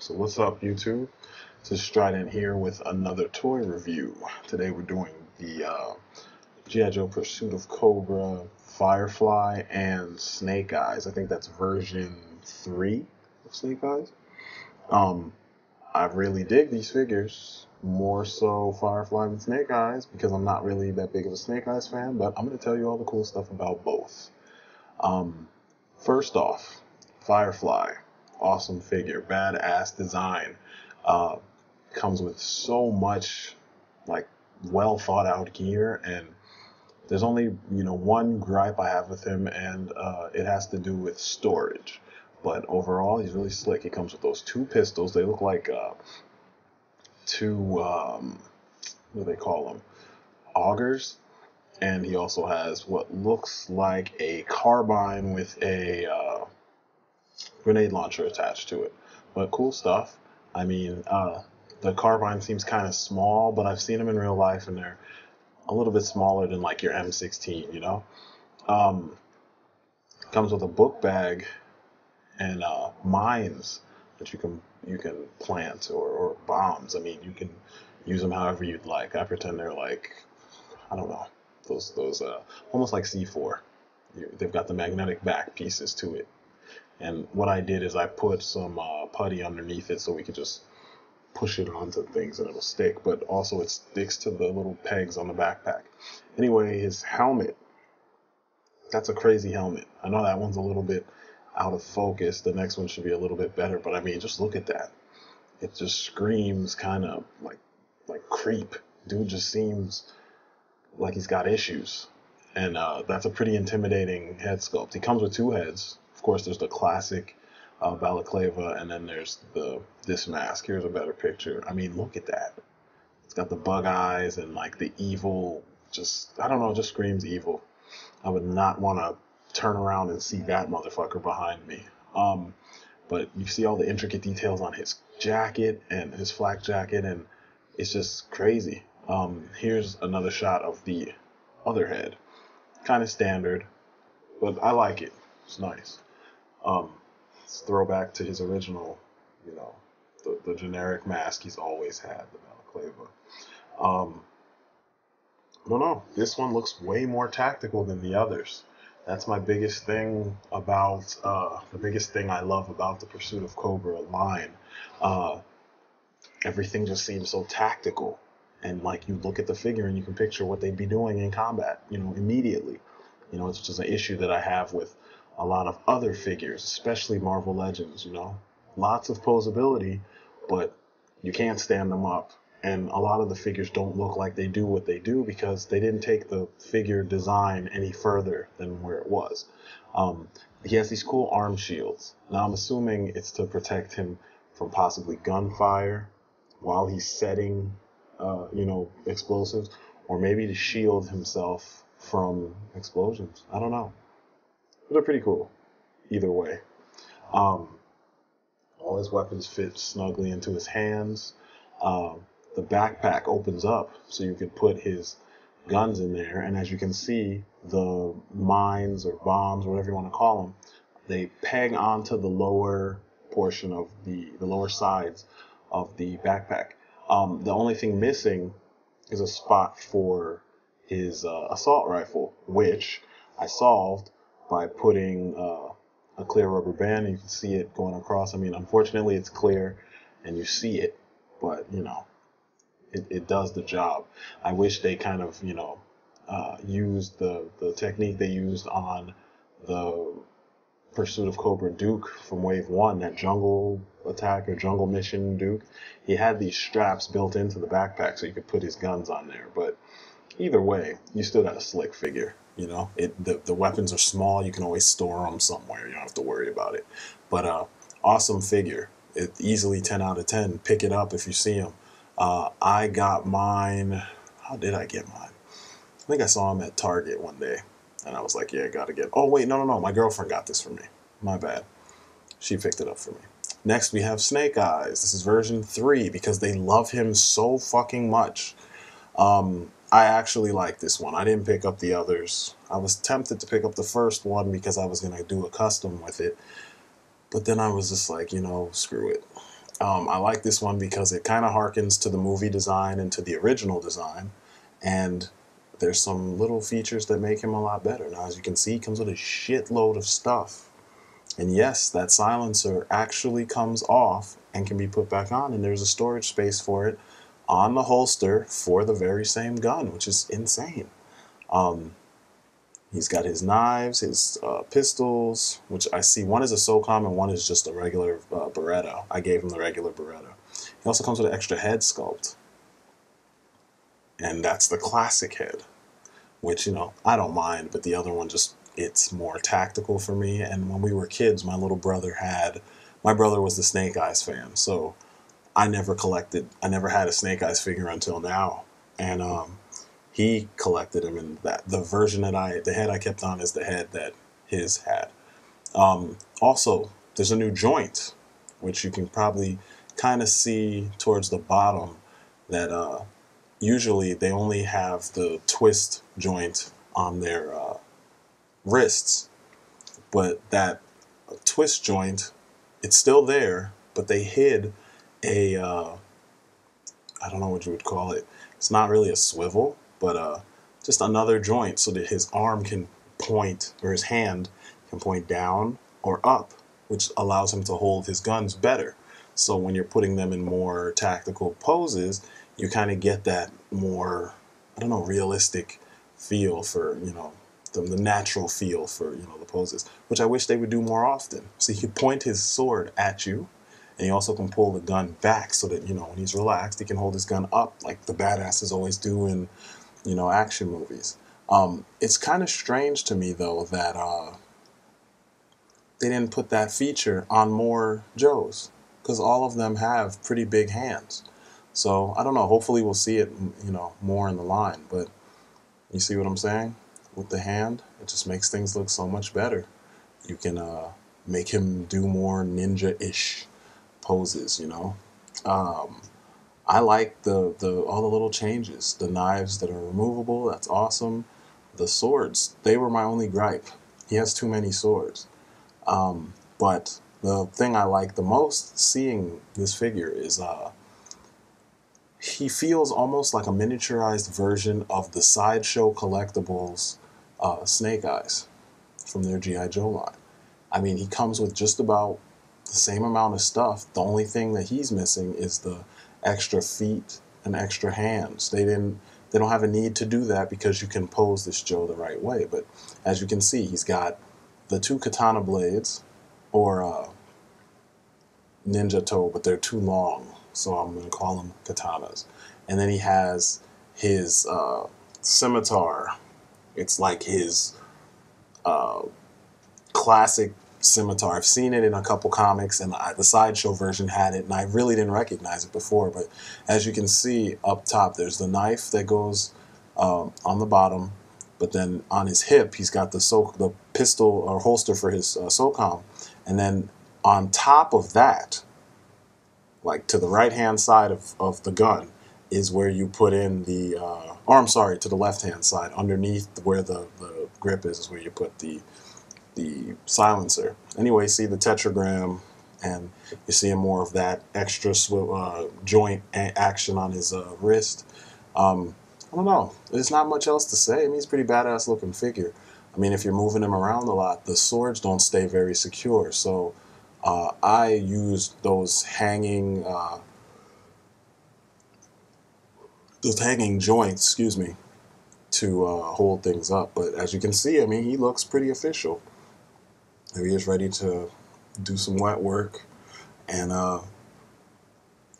So what's up, YouTube? This is Strident here with another toy review. Today we're doing the G.I. Joe Pursuit of Cobra, Firefly, and Snake Eyes. I think that's version 3 of Snake Eyes. I really dig these figures, more so Firefly than Snake Eyes, because I'm not really that big of a Snake Eyes fan, but I'm going to tell you all the cool stuff about both. First off, Firefly. Awesome figure, badass design. Uh, Comes with so much like well thought out gear, and there's only one gripe I have with him, and it has to do with storage. But overall, he's really slick. He comes with those two pistols. They look like two what do they call them? Augers. And he also has what looks like a carbine with a grenade launcher attached to it. But cool stuff. I mean, the carbine seems kind of small, but I've seen them in real life, and they're a little bit smaller than like your M16, you know? Comes with a book bag and mines that you can plant, or bombs. I mean, you can use them however you'd like. I pretend they're like, I don't know, those almost like C4. They've got the magnetic back pieces to it. And what I did is I put some putty underneath it so we could just push it onto things and it'll stick, but also it sticks to the little pegs on the backpack. Anyway, his helmet, that's a crazy helmet. I know that one's a little bit out of focus. The next one should be a little bit better, but I mean, just look at that. It just screams kind of like creep. Dude just seems like he's got issues. And that's a pretty intimidating head sculpt. He comes with two heads. Of course, there's the classic balaclava, and then there's this mask. Here's a better picture. I mean, look at that. It's got the bug eyes and like the evil, I don't know, it just screams evil. I would not want to turn around and see that motherfucker behind me. But you see all the intricate details on his jacket and his flak jacket, and it's just crazy. Here's another shot of the other head. Kind of standard, but I like it. It's nice. It's throwback to his original, the generic mask he's always had, the balaclava. I don't know. This one looks way more tactical than the others. That's my biggest thing about, the biggest thing I love about the Pursuit of Cobra line. Everything just seems so tactical. And like, you look at the figure and you can picture what they'd be doing in combat, immediately. It's just an issue that I have with a lot of other figures, especially Marvel Legends, Lots of posability, but you can't stand them up. And a lot of the figures don't look like they do what they do because they didn't take the figure design any further than where it was. He has these cool arm shields. Now, I'm assuming it's to protect him from possibly gunfire while he's setting explosives, or maybe to shield himself from explosions. I don't know. But they're pretty cool. Either way. All his weapons fit snugly into his hands. The backpack opens up so you can put his guns in there, and as you can see, the mines or bombs, whatever you want to call them, they peg onto the lower portion of the lower sides of the backpack. The only thing missing is a spot for his assault rifle, which I solved by putting a clear rubber band. You can see it going across. I mean, unfortunately, it's clear and you see it, but it does the job. I wish they kind of used the technique they used on the Pursuit of Cobra Duke from Wave 1, that jungle attack or jungle mission Duke. He had these straps built into the backpack so you could put his guns on there. But either way, you still got a slick figure. The weapons are small. You can always store them somewhere. You don't have to worry about it. But awesome figure. It easily 10 out of 10. Pick it up if you see him. I got mine. How did I get mine? I think I saw him at Target one day. And I was like, yeah, I gotta get. Oh, wait, no. My girlfriend got this for me. My bad. She picked it up for me. Next, we have Snake Eyes. This is version 3 because they love him so fucking much. I actually like this one. I didn't pick up the others. I was tempted to pick up the first one because I was going to do a custom with it. But then I was just like, screw it. I like this one because it kind of harkens to the movie design and to the original design, and there's some little features that make him a lot better. Now, as you can see, he comes with a shitload of stuff. And yes, that silencer actually comes off and can be put back on, and there's a storage space for it on the holster for the very same gun, which is insane. He's got his knives, his pistols, which I see one is a SOCOM and one is just a regular Beretta. I gave him the regular Beretta. He also comes with an extra head sculpt, and that's the classic head, which, you know, I don't mind, but the other one just, it's more tactical for me. And when we were kids, my brother was the Snake Eyes fan, so I never had a Snake Eyes figure until now. And he collected them, and that the version the head I kept on is the head that his had. Also, there's a new joint, which you can probably kind of see towards the bottom, that usually they only have the twist joint on their wrists, but that twist joint, it's still there, but they hid a I don't know what you would call it. It's not really a swivel, but just another joint so that his arm can point, or his hand can point down or up, which allows him to hold his guns better. So when you're putting them in more tactical poses, you kind of get that more, I don't know, realistic feel for, you know, the natural feel for, you know, the poses, which I wish they would do more often. So he could point his sword at you, and he also can pull the gun back so that, you know, when he's relaxed, he can hold his gun up like the badasses always do in, you know, action movies. It's kind of strange to me, though, that they didn't put that feature on more Joes, because all of them have pretty big hands. So I don't know. Hopefully we'll see it, you know, more in the line. But you see what I'm saying? With the hand, it just makes things look so much better. You can make him do more ninja-ish poses, you know. I like the all the little changes. The knives that are removable, that's awesome. The swords, they were my only gripe. He has too many swords. But the thing I like the most seeing this figure is he feels almost like a miniaturized version of the Sideshow Collectibles Snake Eyes from their G.I. Joe line. I mean, he comes with just about the same amount of stuff. The only thing that he's missing is the extra feet and extra hands. They don't have a need to do that because you can pose this Joe the right way. But as you can see, he's got the two katana blades, or ninja toe, but they're too long, so I'm going to call them katanas. And then he has his scimitar. It's like his classic scimitar. I've seen it in a couple comics, and the Sideshow version had it, and I really didn't recognize it before. But as you can see up top, there's the knife that goes on the bottom, but then on his hip, he's got the pistol or holster for his SOCOM. And then on top of that, like to the right-hand side of the gun, is where you put in the, or I'm sorry, to the left-hand side, underneath where the grip is where you put the silencer. Anyway, see the tetragram, and you see more of that extra joint action on his wrist. I don't know. There's not much else to say. I mean, he's a pretty badass looking figure. I mean, if you're moving him around a lot, the swords don't stay very secure. So I used those hanging joints, excuse me, to hold things up. But as you can see, I mean, he looks pretty official. He is ready to do some wet work. And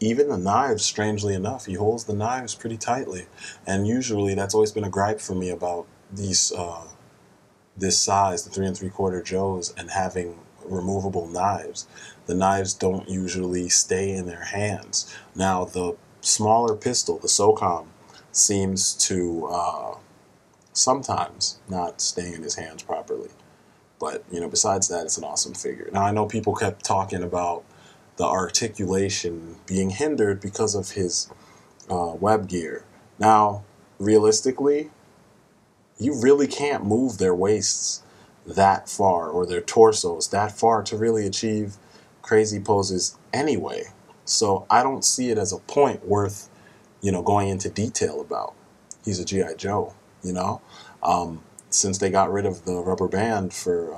even the knives, strangely enough, he holds the knives pretty tightly. And usually that's always been a gripe for me about these this size, the 3 3/4 Joes, and having removable knives. The knives don't usually stay in their hands. Now the smaller pistol, the SOCOM, seems to sometimes not stay in his hands properly. But, you know, besides that, it's an awesome figure. Now, I know people kept talking about the articulation being hindered because of his web gear. Now, realistically, you really can't move their waists that far, or their torsos that far, to really achieve crazy poses anyway. So I don't see it as a point worth, going into detail about. He's a G.I. Joe, you know. Since they got rid of the rubber band for,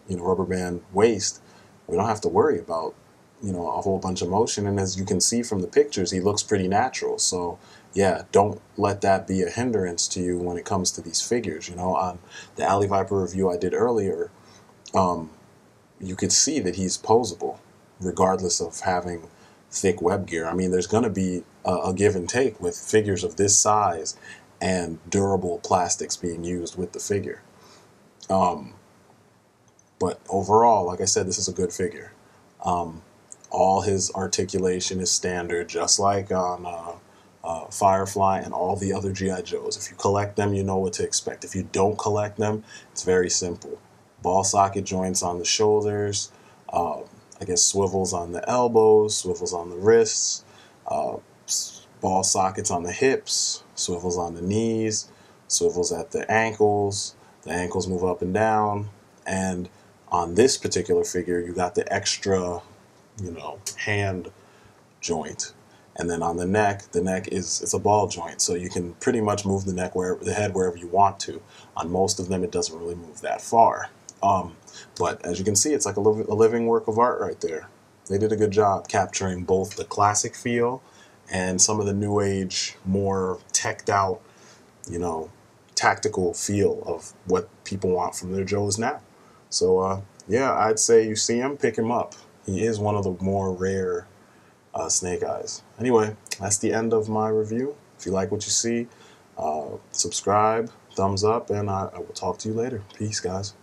rubber band waist, we don't have to worry about, a whole bunch of motion. And as you can see from the pictures, he looks pretty natural. So yeah, don't let that be a hindrance to you when it comes to these figures. On the Alley Viper review I did earlier, you could see that he's posable, regardless of having thick web gear. I mean, there's going to be a give and take with figures of this size and durable plastics being used with the figure. But overall, like I said, this is a good figure. All his articulation is standard, just like on Firefly and all the other G.I. Joes. If you collect them, you know what to expect. If you don't collect them, it's very simple. Ball socket joints on the shoulders, I guess swivels on the elbows, swivels on the wrists, ball sockets on the hips, swivels on the knees, swivels at the ankles move up and down, and on this particular figure, you got the extra, hand joint. And then on the neck it's a ball joint, so you can pretty much move the head wherever you want to. On most of them, it doesn't really move that far. But as you can see, it's like a living work of art right there. They did a good job capturing both the classic feel and some of the new age, more teched out, tactical feel of what people want from their Joes now. So yeah, I'd say you see him, pick him up. He is one of the more rare Snake Eyes. Anyway, that's the end of my review. If you like what you see, subscribe, thumbs up, and I will talk to you later. Peace, guys.